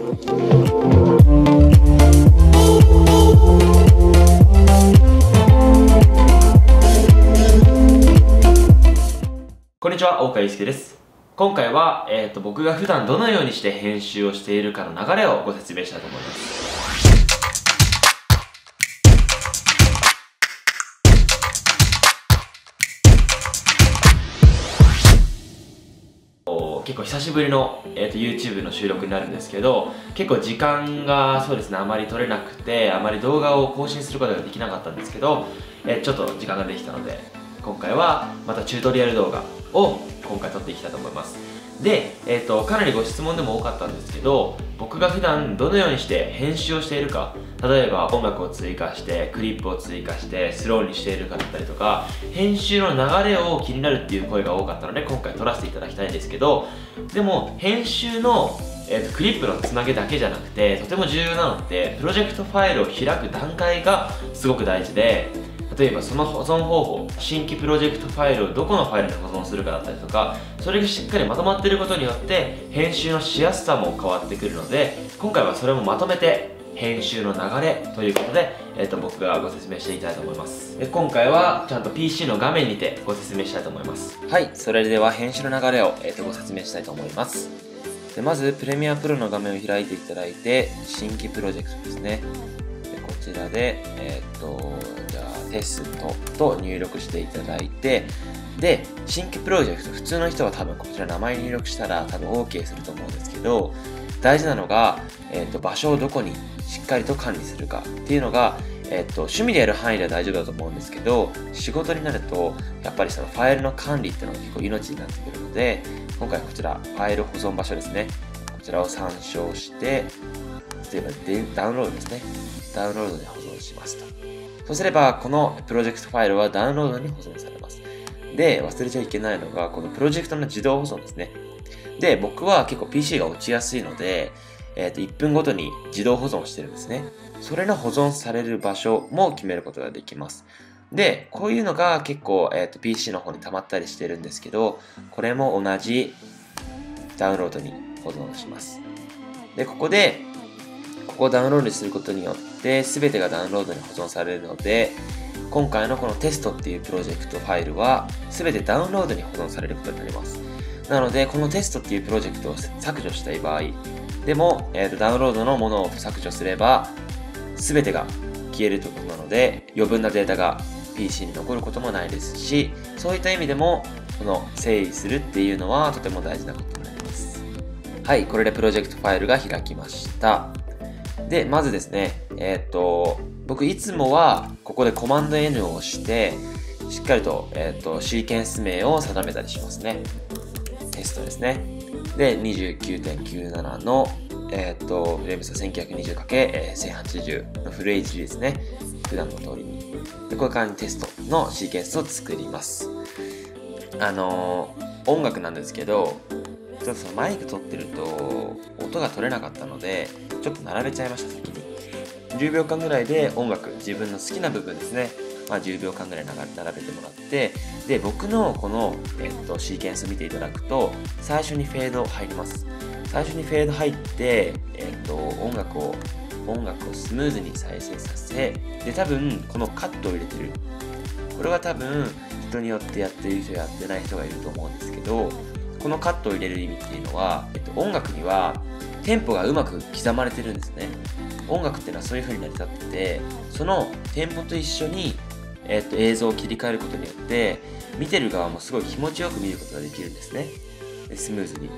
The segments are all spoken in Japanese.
こんにちは、大川祐介です。今回は、僕が普段どのようにして編集をしているかの流れをご説明したいと思います。結構久しぶりの、YouTube の収録になるんですけど、結構時間がそうですね、あまり取れなくて、あまり動画を更新することができなかったんですけど、ちょっと時間ができたので、今回はまたチュートリアル動画を今回撮っていきたいと思います。で、かなりご質問でも多かったんですけど、僕が普段どのようにして編集をしているか、例えば音楽を追加してクリップを追加してスローにしているかだったりとか、編集の流れを気になるっていう声が多かったので今回撮らせていただきたいんですけど、でも編集のクリップのつなげだけじゃなくて、とても重要なのってプロジェクトファイルを開く段階がすごく大事で、例えばその保存方法、新規プロジェクトファイルをどこのファイルに保存するかだったりとか、それがしっかりまとまっていることによって編集のしやすさも変わってくるので、今回はそれもまとめて編集の流れということで、僕がご説明していきたいと思います。で、今回はちゃんと PC の画面にてご説明したいと思います。はい、それでは編集の流れを、ご説明したいと思います。で、まずプレミアプロの画面を開いていただいて、新規プロジェクトですね。で、こちらでじゃあテストと入力していただいて、で、新規プロジェクト、普通の人は多分こちら名前入力したら多分 OK すると思うんですけど、大事なのが、場所をどこにしっかりと管理するかっていうのが、趣味でやる範囲では大丈夫だと思うんですけど、仕事になるとやっぱりそのファイルの管理っていうのが結構命になってくるので、今回こちらファイル保存場所ですね、こちらを参照して、例えばダウンロードですね、ダウンロードで保存しますと。そうすればこのプロジェクトファイルはダウンロードに保存されます。で、忘れちゃいけないのがこのプロジェクトの自動保存ですね。で、僕は結構 PC が落ちやすいので、1分ごとに自動保存してるんですね。それの保存される場所も決めることができます。で、こういうのが結構、PC の方に溜まったりしてるんですけど、これも同じダウンロードに保存します。で、ここをダウンロードすることによって全てがダウンロードに保存されるので、今回のこのテストっていうプロジェクトファイルは全てダウンロードに保存されることになります。なので、このテストっていうプロジェクトを削除したい場合でも、ダウンロードのものを削除すれば全てが消えるということなので、余分なデータが PC に残ることもないですし、そういった意味でもこの整理するっていうのはとても大事なことになります。はい、これでプロジェクトファイルが開きました。で、まずですね、僕いつもはここでコマンド N を押してしっかりと、シーケンス名を定めたりしますね。テストですね。で、29.97 の、フレーム差 1920×1080 のフル HD ですね。普段の通りに。で、こういう感じでテストのシーケンスを作ります。音楽なんですけど、ちょっとそのマイク撮ってると音が取れなかったので、ちょっと並べちゃいました、先に。10秒間ぐらいで音楽、自分の好きな部分ですね。10秒間ぐらい並べてもらって、で、僕のこの、シーケンス見ていただくと、最初にフェード入ります。最初にフェード入って、音楽をスムーズに再生させ、で、多分、このカットを入れてる。これは多分、人によってやってる人やってない人がいると思うんですけど、このカットを入れる意味っていうのは、音楽にはテンポがうまく刻まれてるんですね。音楽っていうのはそういう風に成り立ってて、そのテンポと一緒に映像を切り替えることによって見てる側もすごい気持ちよく見ることができるんですね。スムーズに。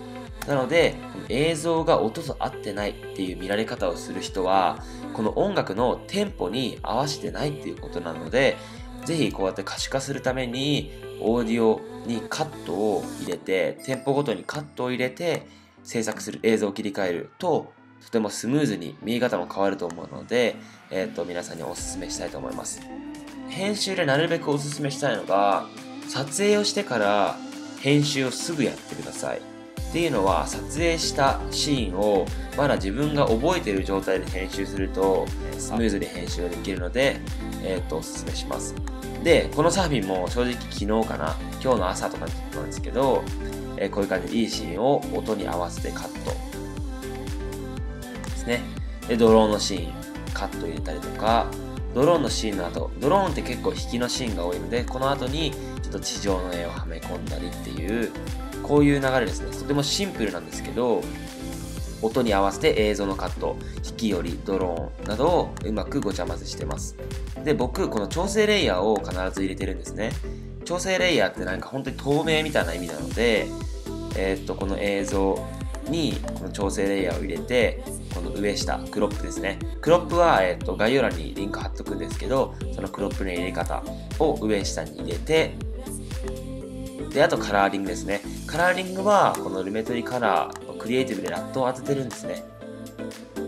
なので、この映像が音と合ってないっていう見られ方をする人は、この音楽のテンポに合わせてないっていうことなので、ぜひこうやって可視化するためにオーディオにカットを入れて、テンポごとにカットを入れて制作する、映像を切り替えるととてもスムーズに見え方も変わると思うので、皆さんにお勧めしたいと思います。編集でなるべくおすすめしたいのが、撮影をしてから編集をすぐやってください。っていうのは、撮影したシーンをまだ自分が覚えている状態で編集するとスムーズに編集ができるので、おすすめします。で、このサーフィンも正直昨日かな、今日の朝とかに撮ったんですけど、こういう感じでいいシーンを音に合わせてカットね。で、ドローンのシーン、カット入れたりとか、ドローンのシーンの後、ドローンって結構引きのシーンが多いので、この後にちょっと地上の絵をはめ込んだりっていう、こういう流れですね。とてもシンプルなんですけど、音に合わせて映像のカット、引き寄り、ドローンなどをうまくごちゃ混ぜしてます。で、僕、この調整レイヤーを必ず入れてるんですね。調整レイヤーってなんか本当に透明みたいな意味なので、この映像にこの調整レイヤーを入れて、この上下、クロップですね。クロップは、概要欄にリンク貼っとくんですけど、そのクロップの入れ方を上下に入れて、で、あとカラーリングですね。カラーリングは、このルメトリカラー、クリエイティブでラットを当ててるんですね。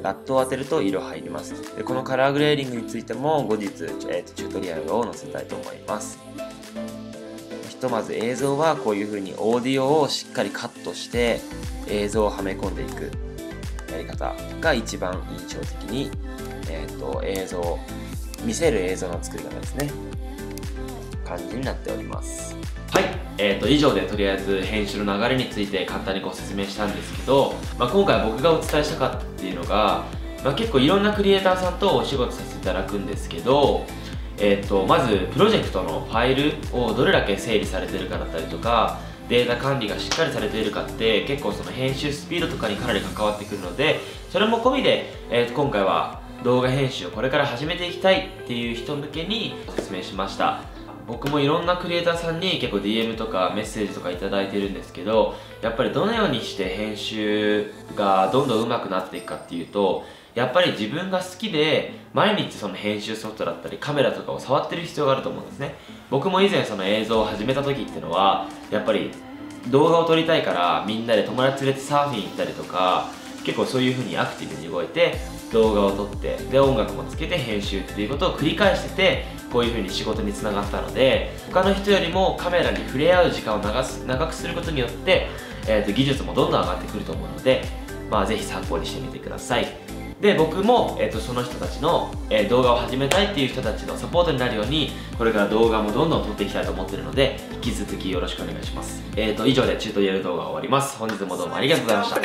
ラットを当てると色入ります。で、このカラーグレーリングについても後日、チュートリアルを載せたいと思います。ひとまず映像はこういう風にオーディオをしっかりカットして映像をはめ込んでいくやり方が一番印象的に、映像、見せる映像の作り方ですね。感じになっております。はい、以上でとりあえず編集の流れについて簡単にご説明したんですけど、今回僕がお伝えしたかったっていうのが、結構いろんなクリエイターさんとお仕事させていただくんですけど、まずプロジェクトのファイルをどれだけ整理されてるかだったりとか、データ管理がしっかりされているかって結構その編集スピードとかにかなり関わってくるので、それも込みで、今回は動画編集をこれから始めていきたいっていう人向けにご説明しました。僕もいろんなクリエイターさんに結構 DM とかメッセージとかいただいてるんですけど、やっぱりどのようにして編集がどんどん上手くなっていくかっていうと、やっぱり自分が好きで毎日その編集ソフトだったりカメラとかを触ってる必要があると思うんですね。僕も以前その映像を始めた時っていうのはやっぱり動画を撮りたいからみんなで友達連れてサーフィン行ったりとか、結構そういう風にアクティブに動いて動画を撮って、で音楽もつけて編集っていうことを繰り返してて、こういう風に仕事につながったので、他の人よりもカメラに触れ合う時間を長くすることによって、技術もどんどん上がってくると思うので、ぜひ参考にしてみてください。で、僕も、その人たちの、動画を始めたいっていう人たちのサポートになるように、これから動画もどんどん撮っていきたいと思ってるので、引き続きよろしくお願いします。以上でチュートリアル動画が終わります。本日もどうもありがとうございました。